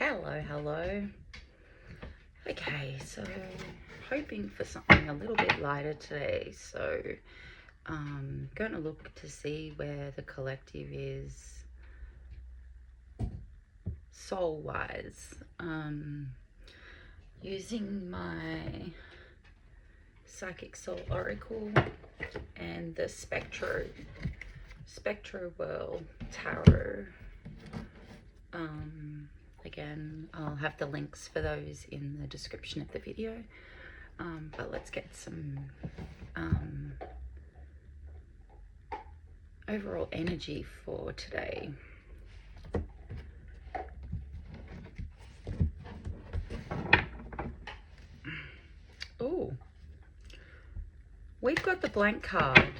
Hello. Okay, so hoping for something a little bit lighter today. So I'm going to look to see where the collective is soul-wise. Using my Psychic Soul Oracle and the Spectro World Tarot. Again, I'll have the links for those in the description of the video, but let's get some overall energy for today. Oh, we've got the blank card.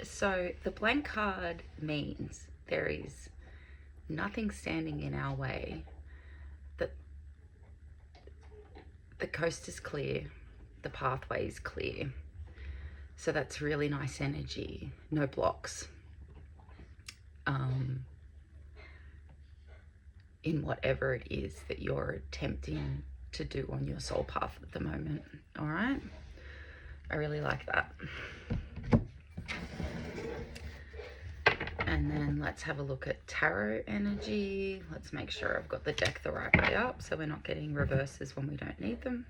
So the blank card means there is nothing standing in our way. The coast is clear, the pathway is clear. So that's really nice energy, no blocks. In whatever it is that you're attempting to do on your soul path at the moment. All right, I really like that. And then let's have a look at tarot energy. Let's make sure I've got the deck the right way up so we're not getting reverses when we don't need them.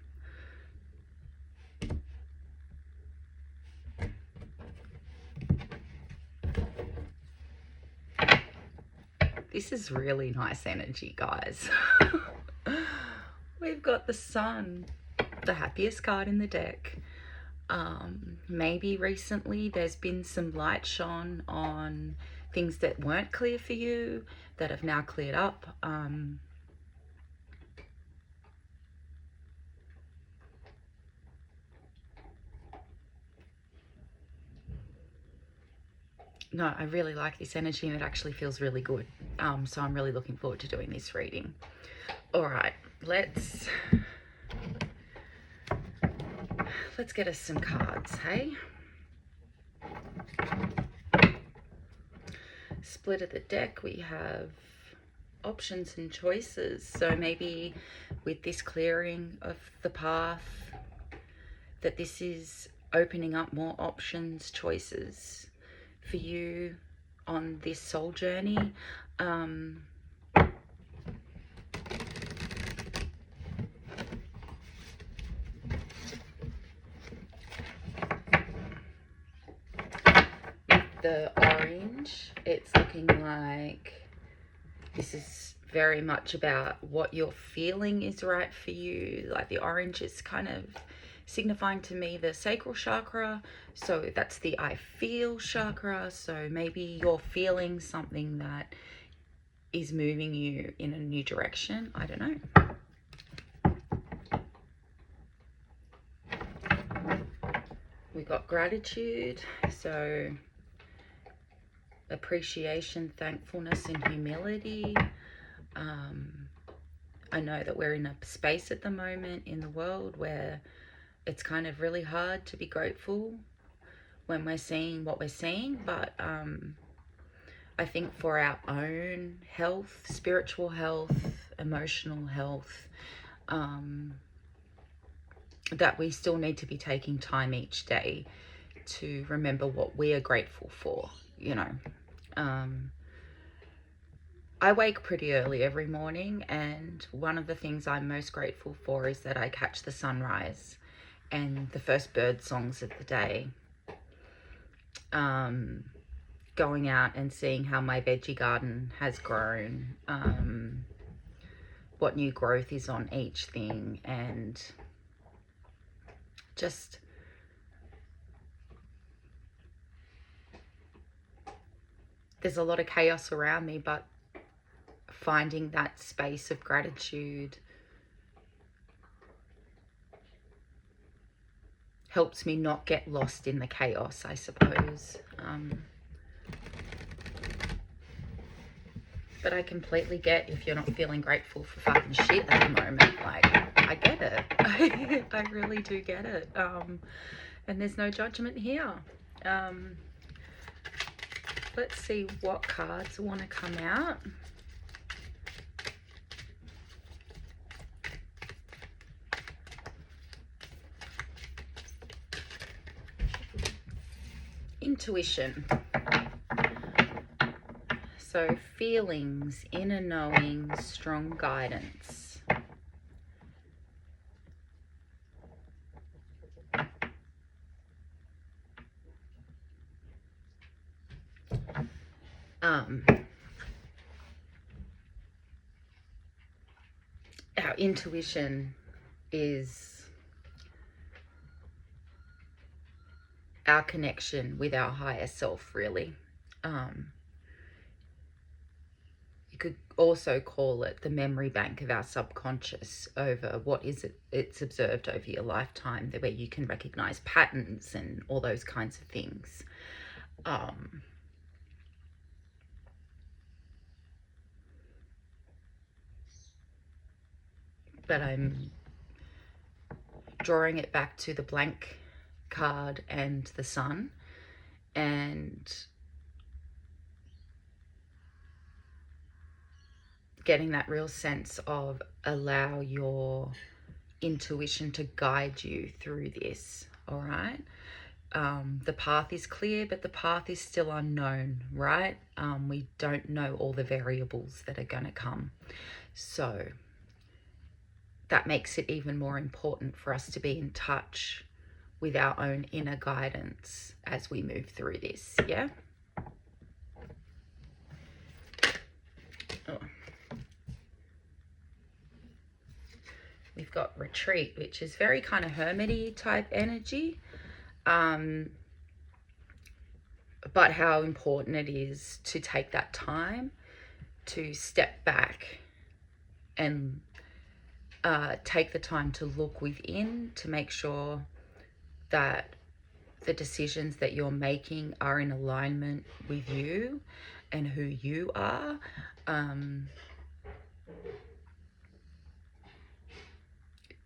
This is really nice energy, guys. We've got the Sun, the happiest card in the deck. Maybe recently there's been some light shone on things that weren't clear for you that have now cleared up. No, I really like this energy and it actually feels really good. So I'm really looking forward to doing this reading. All right, let's get us some cards, hey? Split of the deck, we have options and choices. So maybe with this clearing of the path, that this is opening up more options, choices for you on this soul journey. The orange, it's looking like this is very much about what you're feeling is right for you. Like the orange is kind of signifying to me the sacral chakra, so that's the I feel chakra. So maybe you're feeling something that is moving you in a new direction. I don't know. We got gratitude, so appreciation, thankfulness, and humility. I know that we're in a space at the moment in the world where it's kind of really hard to be grateful when we're seeing what we're seeing, but I think for our own health, spiritual health, emotional health, that we still need to be taking time each day to remember what we are grateful for, you know. I wake pretty early every morning, and one of the things I'm most grateful for is that I catch the sunrise and the first bird songs of the day. Going out and seeing how my veggie garden has grown, what new growth is on each thing, and just there's a lot of chaos around me, but finding that space of gratitude helps me not get lost in the chaos, I suppose. But I completely get if you're not feeling grateful for fucking shit at the moment. Like, I get it. I really do get it. And there's no judgment here. Let's see what cards want to come out. intuition. So feelings, inner knowing, strong guidance. Our intuition is our connection with our higher self, really. You could also call it the memory bank of our subconscious over what is it it's observed over your lifetime, where you can recognize patterns and all those kinds of things. But I'm drawing it back to the blank card and the sun, and getting that real sense of allow your intuition to guide you through this. All right. The path is clear, but the path is still unknown, right? We don't know all the variables that are going to come. So that makes it even more important for us to be in touch with our own inner guidance as we move through this, yeah? Oh. We've got retreat, which is very kind of hermity type energy. But how important it is to take that time to step back and take the time to look within, to make sure that the decisions that you're making are in alignment with you and who you are.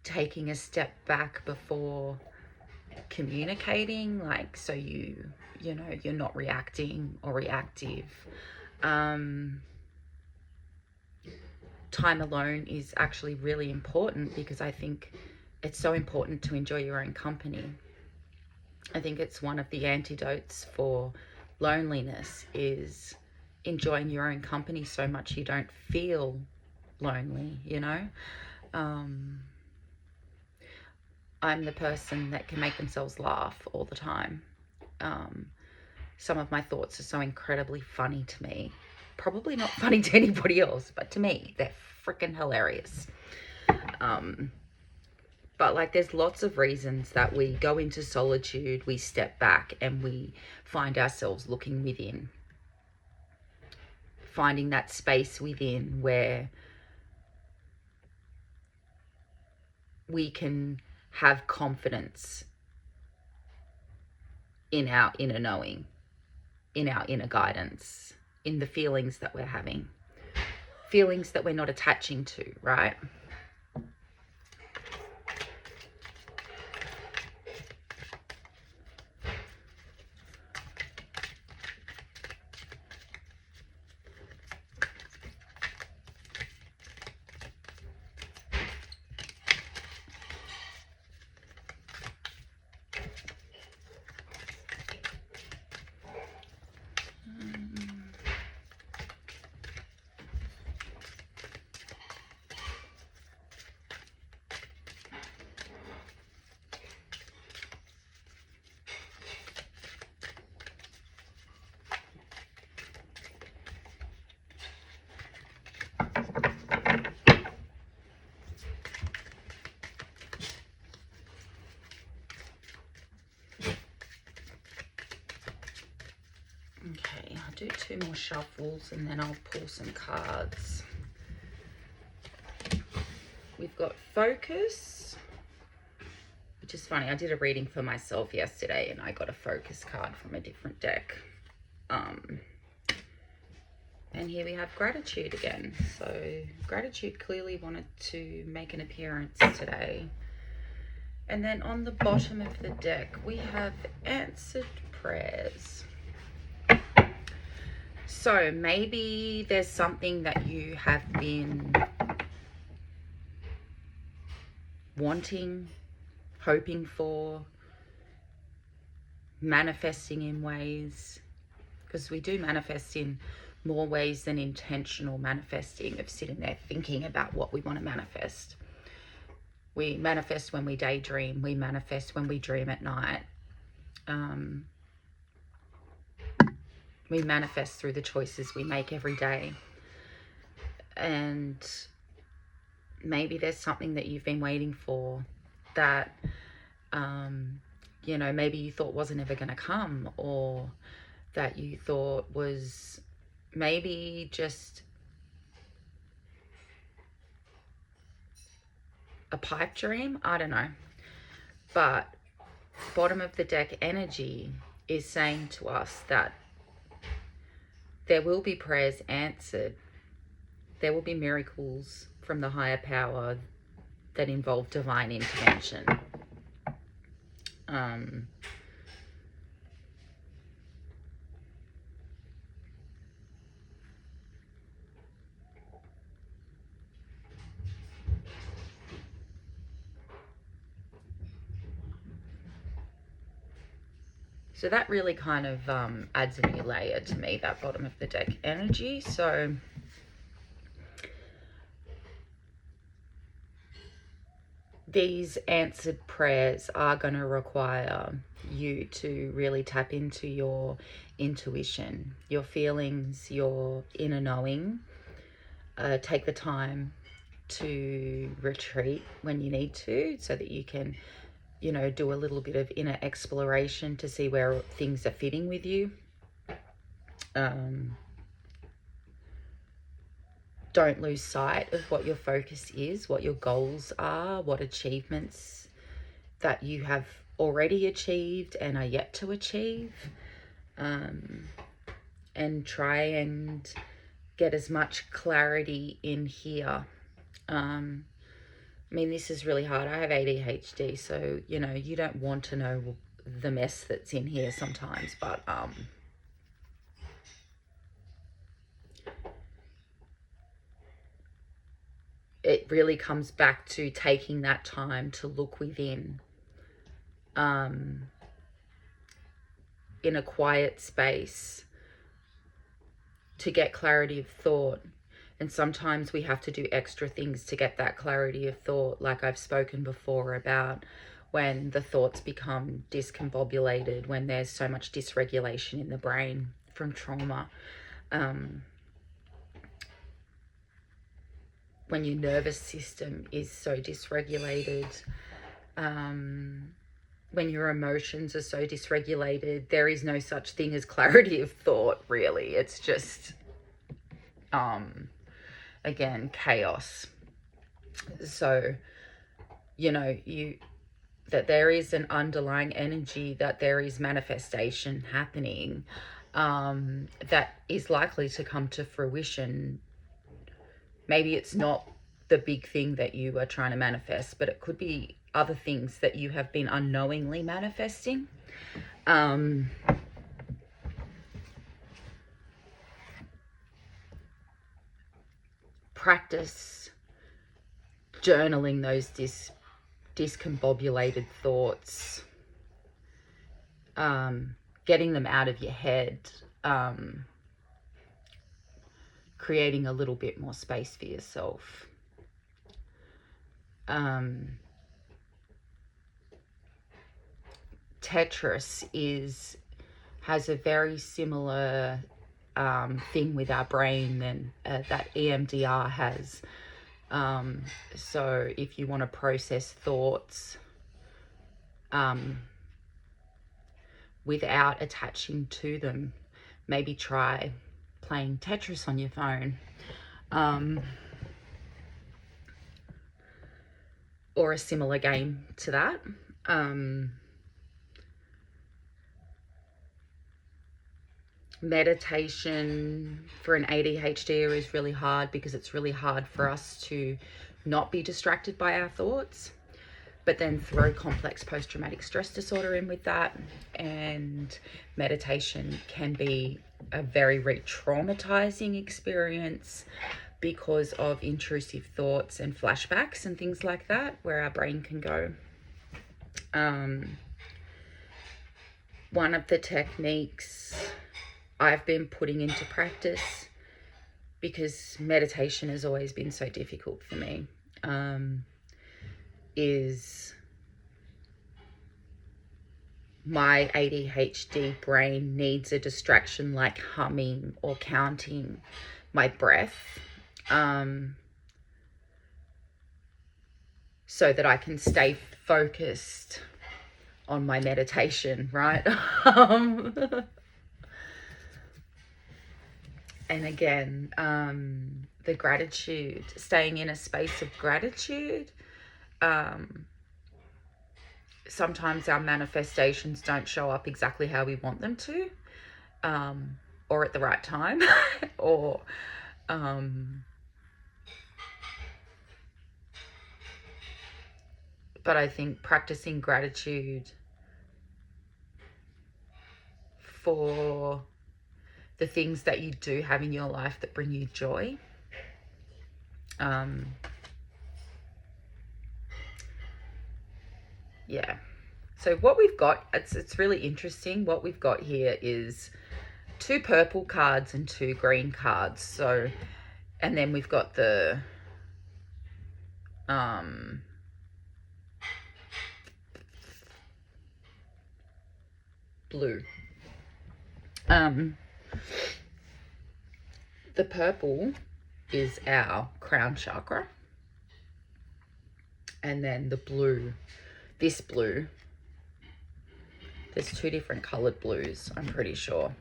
Taking a step back before communicating, like, so you know, you're not reacting or reactive. Time alone is actually really important, because I think it's so important to enjoy your own company. I think it's one of the antidotes for loneliness, is enjoying your own company so much you don't feel lonely, you know? I'm the person that can make themselves laugh all the time. Some of my thoughts are so incredibly funny to me. Probably not funny to anybody else, but to me, they're freaking hilarious. But like, there's lots of reasons that we go into solitude, we step back, and we find ourselves looking within. Finding that space within where we can have confidence in our inner knowing, in our inner guidance, in the feelings that we're having, feelings that we're not attaching to, right? Okay, I'll do 2 more shuffles and then I'll pull some cards. We've got focus, which is funny. I did a reading for myself yesterday and I got a focus card from a different deck. And here we have gratitude again. So gratitude clearly wanted to make an appearance today. And then on the bottom of the deck, we have answered prayers. So maybe there's something that you have been wanting, hoping for, manifesting in ways, because we do manifest in more ways than intentional manifesting of sitting there thinking about what we want to manifest. We manifest when we daydream. We manifest when we dream at night. We manifest through the choices we make every day. And maybe there's something that you've been waiting for that, you know, maybe you thought wasn't ever going to come, or that you thought was maybe just a pipe dream. I don't know. But bottom of the deck energy is saying to us that there will be prayers answered. There will be miracles from the higher power that involve divine intervention. So that really kind of adds a new layer to me, that bottom of the deck energy. So these answered prayers are going to require you to really tap into your intuition, your feelings, your inner knowing. Take the time to retreat when you need to, so that you can, you know, do a little bit of inner exploration to see where things are fitting with you. Don't lose sight of what your focus is, what your goals are, what achievements that you have already achieved and are yet to achieve. And try and get as much clarity in here. I mean, this is really hard. I have ADHD, so, you know, you don't want to know the mess that's in here sometimes, but it really comes back to taking that time to look within, in a quiet space, to get clarity of thought. And sometimes we have to do extra things to get that clarity of thought, like I've spoken before about when the thoughts become discombobulated, when there's so much dysregulation in the brain from trauma. When your nervous system is so dysregulated, when your emotions are so dysregulated, there is no such thing as clarity of thought, really. It's just, again, chaos. So, you know, that there is an underlying energy, that there is manifestation happening, that is likely to come to fruition. Maybe it's not the big thing that you are trying to manifest, but it could be other things that you have been unknowingly manifesting. Practice journaling those discombobulated thoughts, getting them out of your head, creating a little bit more space for yourself. Tetris has a very similar thing with our brain than that EMDR has. So if you want to process thoughts without attaching to them, maybe try playing Tetris on your phone, or a similar game to that. Meditation for an ADHD'r is really hard, because it's really hard for us to not be distracted by our thoughts, but then throw complex post-traumatic stress disorder in with that, and meditation can be a very re-traumatizing experience because of intrusive thoughts and flashbacks and things like that, where our brain can go. one of the techniques I've been putting into practice, because meditation has always been so difficult for me, is my ADHD brain needs a distraction like humming or counting my breath, so that I can stay focused on my meditation, right? And again, the gratitude, staying in a space of gratitude. Sometimes our manifestations don't show up exactly how we want them to, or at the right time, or but I think practicing gratitude for the things that you do have in your life that bring you joy, yeah. So what we've got, it's really interesting. What we've got here is 2 purple cards and 2 green cards. So, and then we've got the blue. The purple is our crown chakra, and then the blue, this blue, there's 2 different colored blues, I'm pretty sure,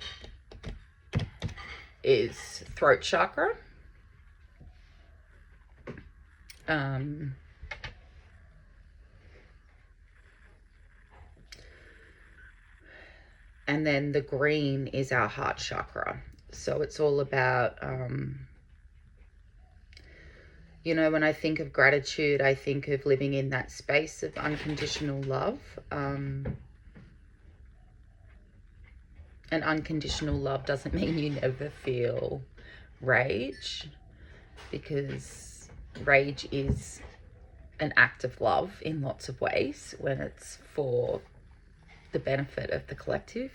is throat chakra. And then the green is our heart chakra. So it's all about, you know, when I think of gratitude, I think of living in that space of unconditional love. And unconditional love doesn't mean you never feel rage, because rage is an act of love in lots of ways when it's for the benefit of the collective.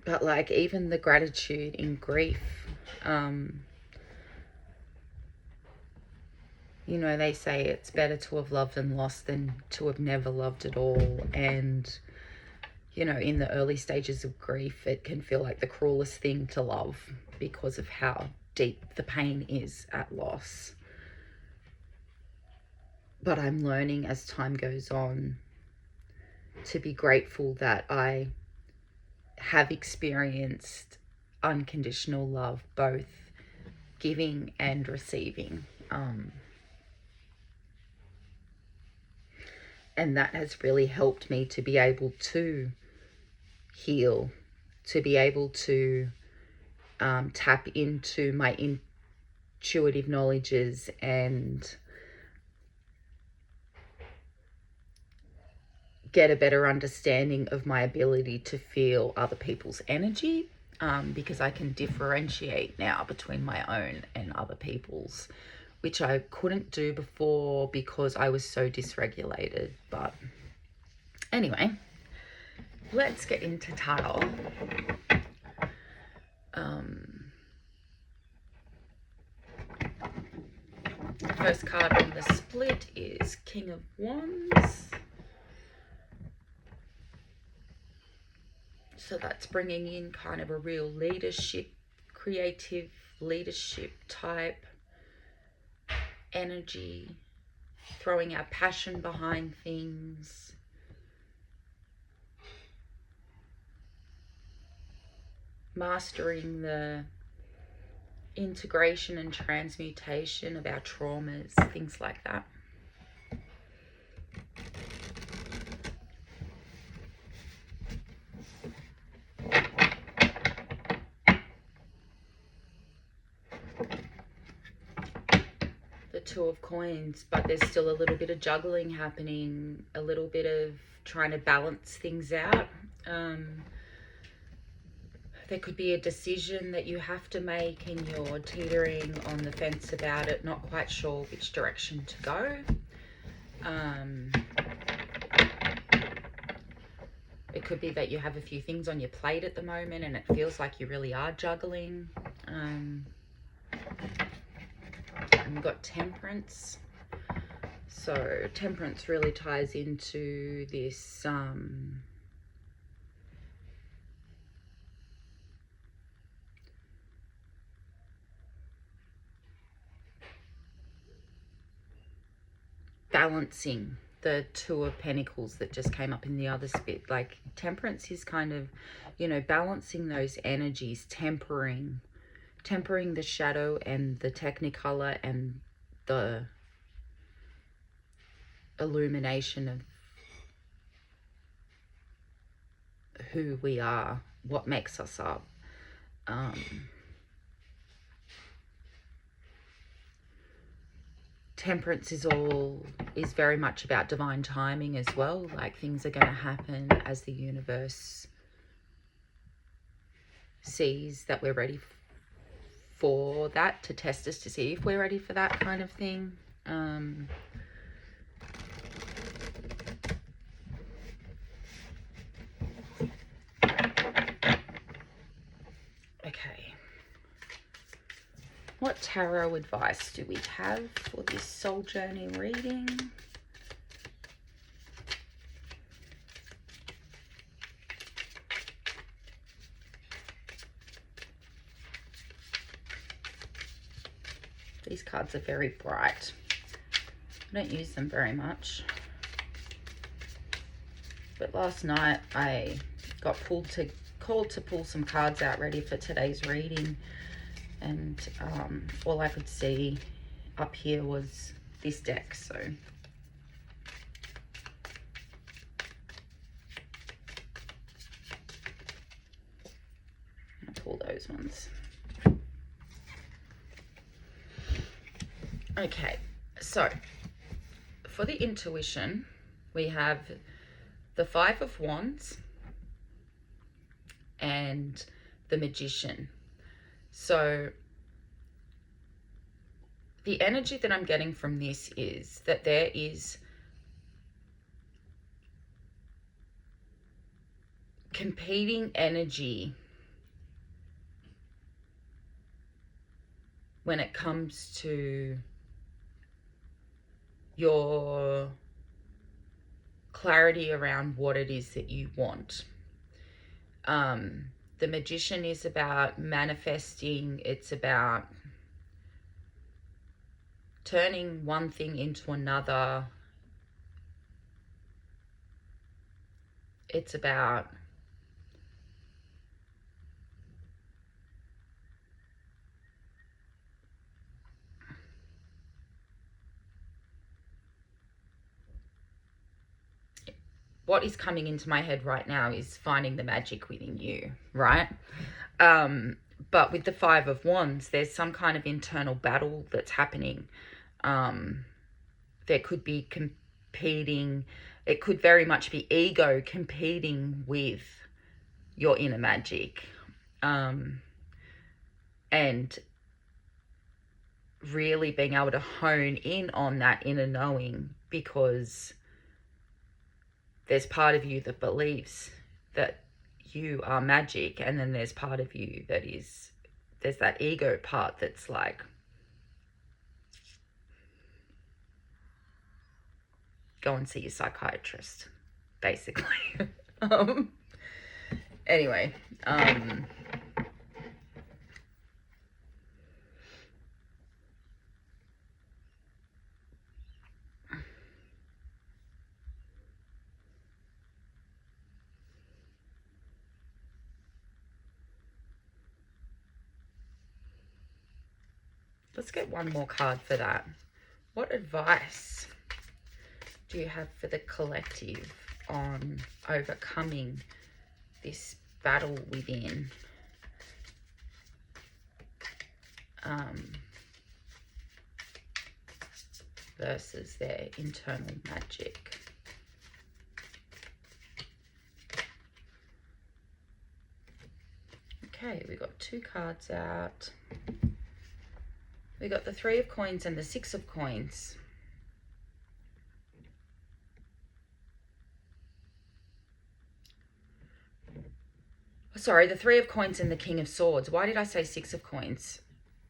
But like even the gratitude in grief, you know, they say it's better to have loved and lost than to have never loved at all. And, you know, in the early stages of grief, it can feel like the cruelest thing to love because of how deep the pain is at loss. But I'm learning as time goes on to be grateful that I have experienced unconditional love, both giving and receiving. And that has really helped me to be able to heal, to be able to tap into my intuitive knowledges and get a better understanding of my ability to feel other people's energy, because I can differentiate now between my own and other people's, which I couldn't do before because I was so dysregulated. But anyway, let's get into tarot. First card on the split is King of Wands. So that's bringing in kind of a real leadership, creative leadership type energy, throwing our passion behind things. Mastering the integration and transmutation of our traumas, things like that. The Two of Coins, but there's still a little bit of juggling happening, a little bit of trying to balance things out. There could be a decision that you have to make and you're teetering on the fence about it, not quite sure which direction to go. It could be that you have a few things on your plate at the moment and it feels like you really are juggling. And we've got Temperance. So Temperance really ties into this balancing the Two of Pentacles that just came up in the other spit. Like Temperance is kind of, you know, balancing those energies, tempering the shadow and the technicolor and the illumination of who we are, what makes us up. Temperance is very much about divine timing as well. Like things are going to happen as the universe sees that we're ready for that, to test us to see if we're ready for that kind of thing. Okay. What tarot advice do we have for this soul journey reading? These cards are very bright. I don't use them very much. But last night I got called to pull some cards out ready for today's reading. And all I could see up here was this deck, so I'll pull those ones. Okay, so for the intuition, we have the Five of Wands and the Magician. So the energy that I'm getting from this is that there is competing energy when it comes to your clarity around what it is that you want. The Magician is about manifesting. It's about turning one thing into another. It's about what is coming into my head right now is finding the magic within you, right? But with the Five of Wands, there's some kind of internal battle that's happening. There could be competing. It could very much be ego competing with your inner magic. And really being able to hone in on that inner knowing, because there's part of you that believes that you are magic, and then there's part of you that is, there's that ego part that's like, go and see your psychiatrist, basically. Anyway, let's get one more card for that. What advice do you have for the collective on overcoming this battle within? Versus their internal magic. Okay. Okay, we got 2 cards out. We got the 3 of coins and the 6 of coins. Sorry, the 3 of coins and the King of Swords. Why did I say 6 of coins?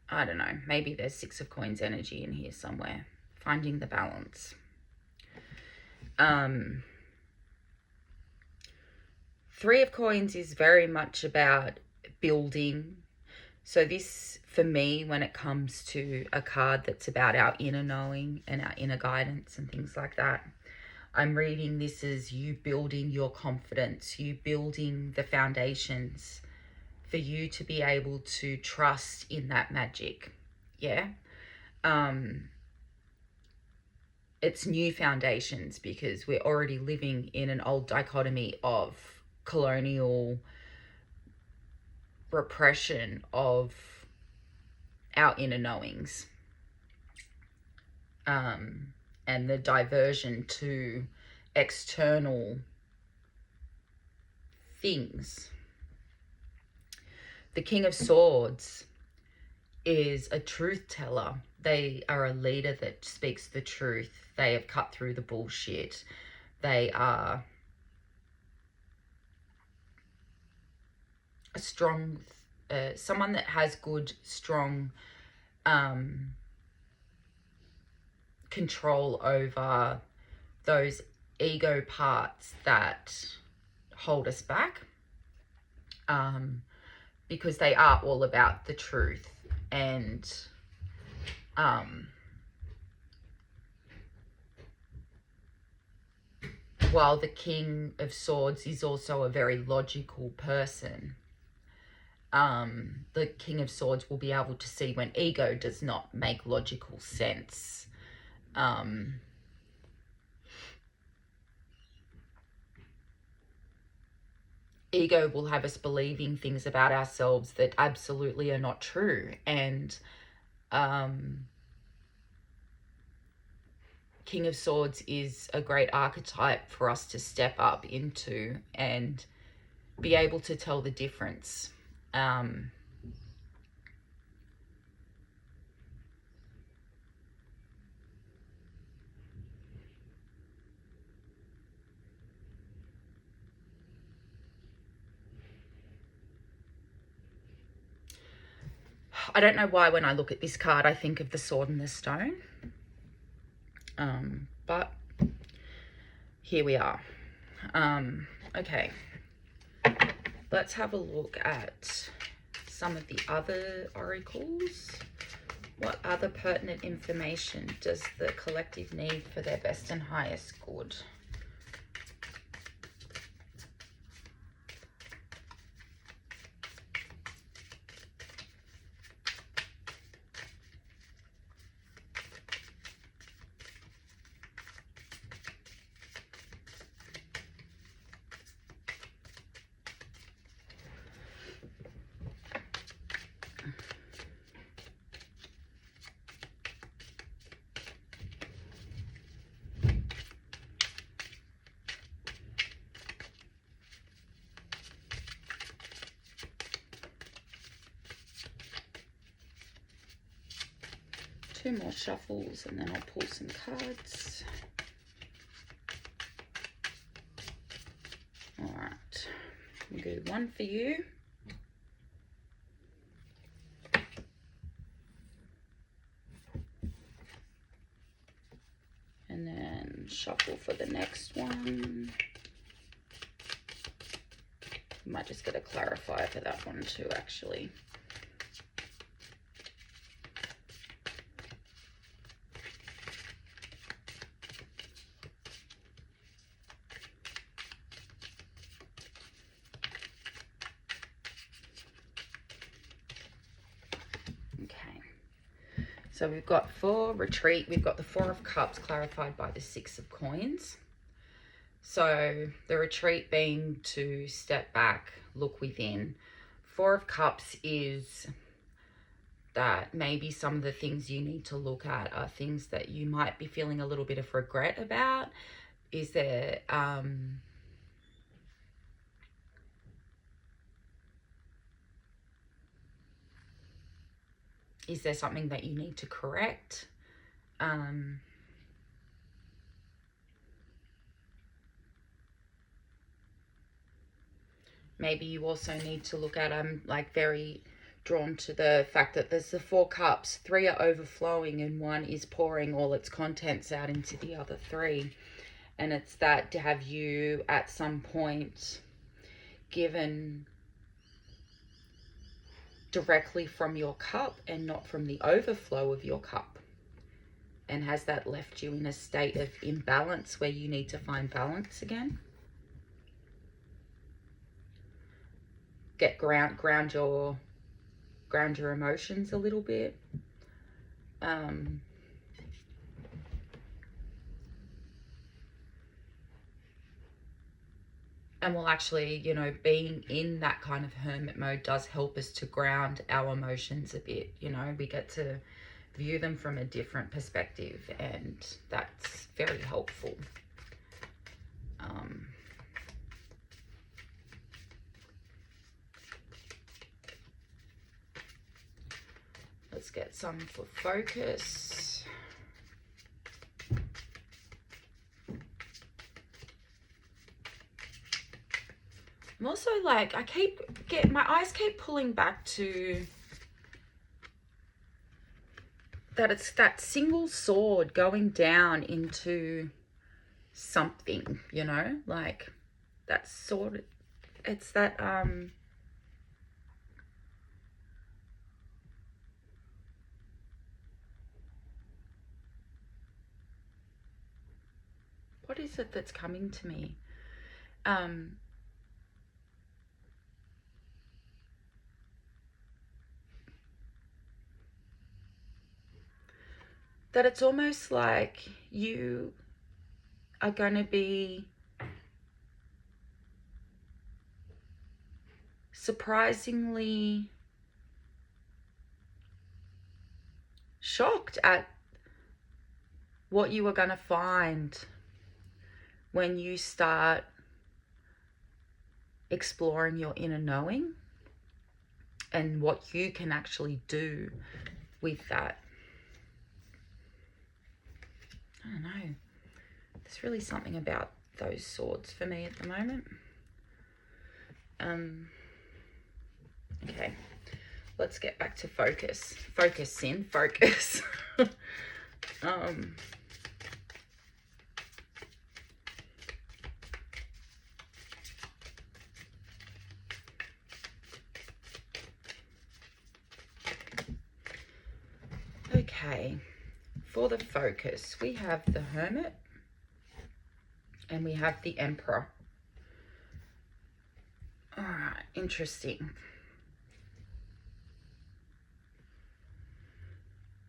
I don't know. Maybe there's 6 of coins energy in here somewhere. Finding the balance. 3 of coins is very much about building. So this, for me, when it comes to a card that's about our inner knowing and our inner guidance and things like that, I'm reading this as you building your confidence, you building the foundations for you to be able to trust in that magic. Yeah. It's new foundations because we're already living in an old dichotomy of colonial repression of our inner knowings, and the diversion to external things. The King of Swords is a truth teller. They are a leader that speaks the truth. They have cut through the bullshit. They are a strong, someone that has good, strong control over those ego parts that hold us back, because they are all about the truth. And while the King of Swords is also a very logical person, the King of Swords will be able to see when ego does not make logical sense. Ego will have us believing things about ourselves that absolutely are not true. And King of Swords is a great archetype for us to step up into and be able to tell the difference. I don't know why when I look at this card I think of the Sword and the Stone, but here we are. Okay, let's have a look at some of the other oracles. What other pertinent information does the collective need for their best and highest good? Two more shuffles and then I'll pull some cards. All right, we'll do one for you. And then shuffle for the next one. Might just get a clarifier for that one too, actually. So we've got for retreat, we've got the 4 of Cups clarified by the 6 of Coins. So the retreat being to step back, look within. 4 of Cups is that maybe some of the things you need to look at are things that you might be feeling a little bit of regret about. Is there Is there something that you need to correct? Maybe you also need to look at, I'm like very drawn to the fact that there's the 4 cups, 3 are overflowing and 1 is pouring all its contents out into the other 3. And it's that, to have you at some point given directly from your cup and not from the overflow of your cup? And has that left you in a state of imbalance where you need to find balance again? Ground your emotions a little bit. And well, actually, you know, being in that kind of hermit mode does help us to ground our emotions a bit. You know, we get to view them from a different perspective, and that's very helpful. Let's get some for focus. I'm also like, my eyes keep pulling back to that it's that single sword going down into something, you know, like that sword. It's that, what is it that's coming to me? That it's almost like you are going to be surprisingly shocked at what you are going to find when you start exploring your inner knowing and what you can actually do with that. I don't know. There's really something about those swords for me at the moment. Okay, let's get back to focus. Focus. Okay, for the focus, we have the Hermit and we have the Emperor. All right, interesting.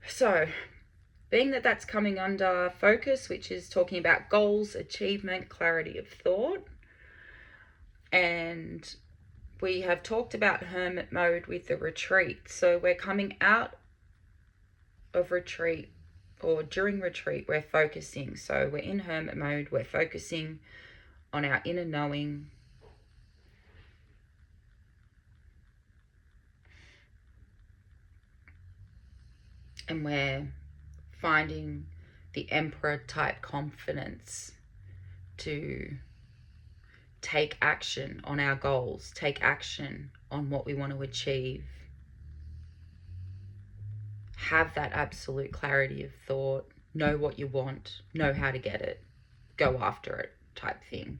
So, being that that's coming under focus, which is talking about goals, achievement, clarity of thought, and we have talked about hermit mode with the retreat. So we're coming out of retreat, or during retreat, we're focusing. So we're in hermit mode, we're focusing on our inner knowing. And we're finding the Emperor type confidence to take action on our goals, take action on what we want to achieve, have that absolute clarity of thought, know what you want, know how to get it, go after it type thing.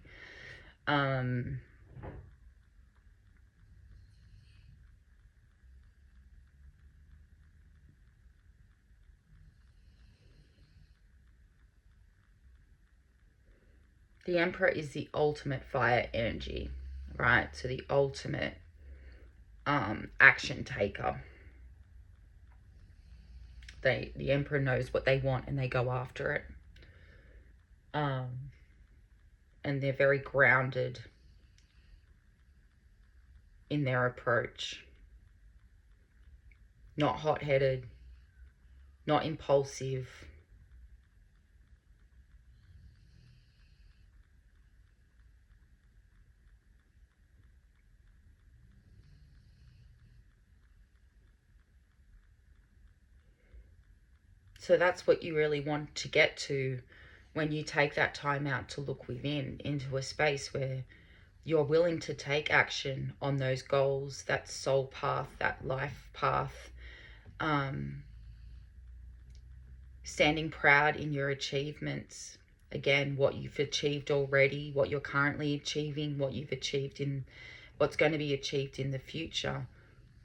The Emperor is the ultimate fire energy, right? So the ultimate action taker. The Emperor knows what they want and they go after it. And they're very grounded in their approach. Not hot-headed, not impulsive. So that's what you really want to get to when you take that time out to look within, into a space where you're willing to take action on those goals, that soul path, that life path, standing proud in your achievements. Again, what you've achieved already, what you're currently achieving, what you've achieved in, what's going to be achieved in the future.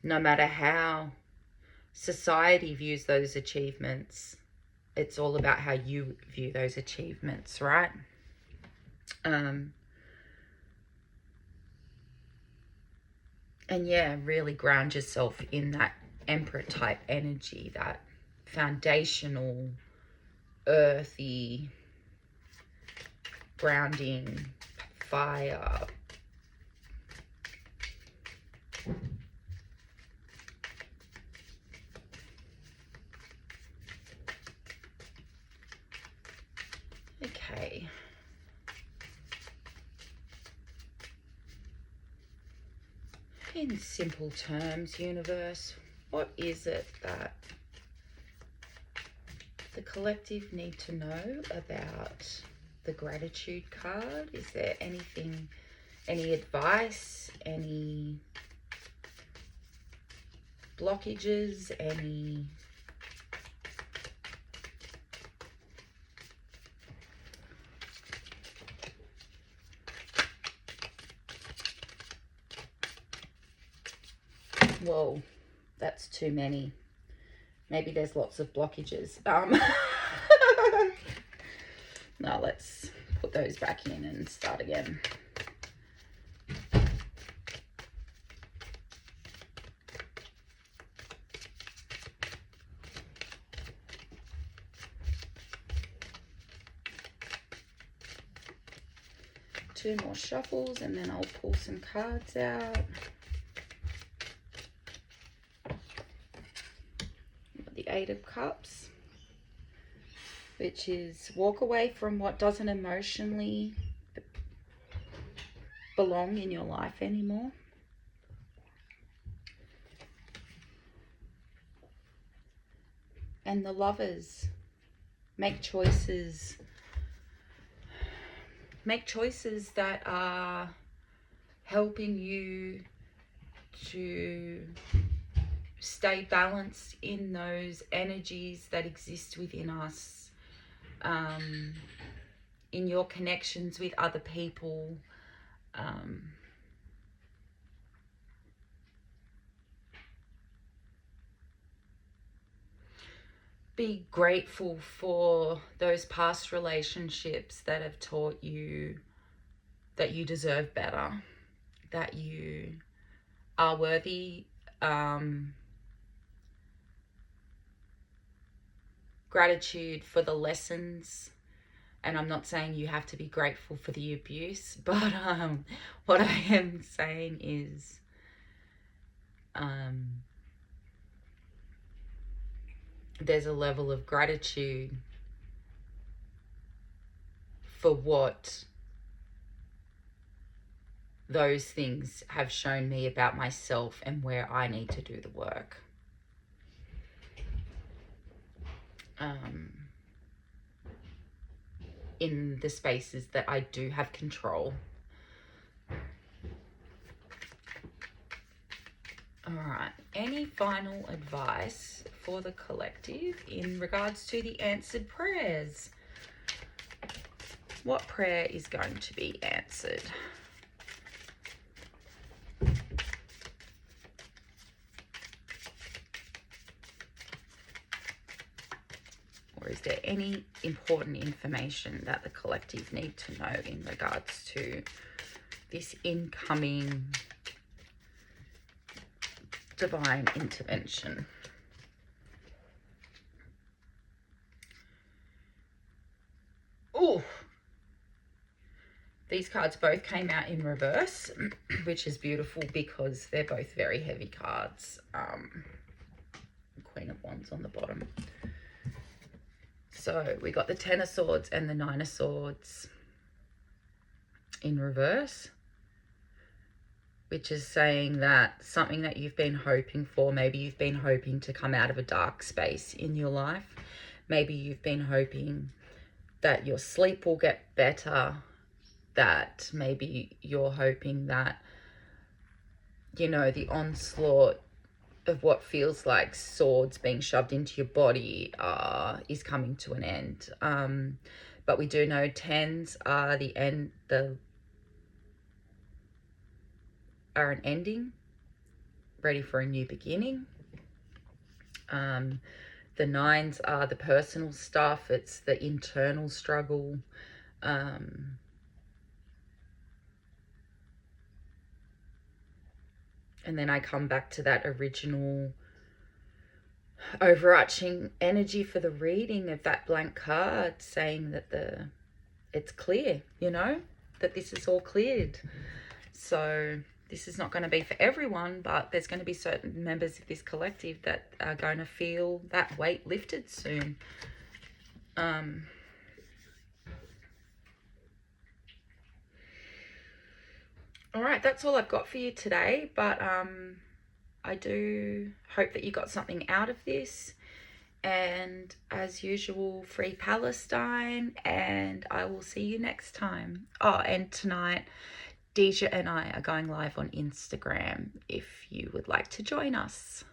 No matter how society views those achievements, it's all about how you view those achievements, right? And yeah, really ground yourself in that Emperor type energy, that foundational, earthy, grounding, fire. Okay. In simple terms, universe, what is it that the collective need to know about the gratitude card? Is there anything, any advice, any blockages, any whoa, that's too many. Maybe there's lots of blockages. Now let's put those back in and start again. Two more shuffles and then I'll pull some cards out. The Eight of Cups, which is walk away from what doesn't emotionally belong in your life anymore. And the Lovers, make choices that are helping you to stay balanced in those energies that exist within us, in your connections with other people, be grateful for those past relationships that have taught you that you deserve better, that you are worthy. Gratitude for the lessons, and I'm not saying you have to be grateful for the abuse, but what I am saying is there's a level of gratitude for what those things have shown me about myself and where I need to do the work. In the spaces that I do have control. All right, any final advice for the collective in regards to the answered prayers? What prayer is going to be answered? Or is there any important information that the collective need to know in regards to this incoming divine intervention? Oh, these cards both came out in reverse, which is beautiful because they're both very heavy cards. Queen of Wands on the bottom. So we got the Ten of Swords and the Nine of Swords in reverse, which is saying that something that you've been hoping for, maybe you've been hoping to come out of a dark space in your life. Maybe you've been hoping that your sleep will get better, that maybe you're hoping that, you know, the onslaught of what feels like swords being shoved into your body is coming to an end. But we do know 10s are are an ending, ready for a new beginning. The 9s are the personal stuff. It's the internal struggle. And then I come back to that original overarching energy for the reading of that blank card, saying that it's clear, you know, that this is all cleared. So this is not going to be for everyone, but there's going to be certain members of this collective that are going to feel that weight lifted soon. All right, that's all I've got for you today, but I do hope that you got something out of this. And as usual, free Palestine, and I will see you next time. Oh, and tonight, AuDHD'r and I are going live on Instagram if you would like to join us.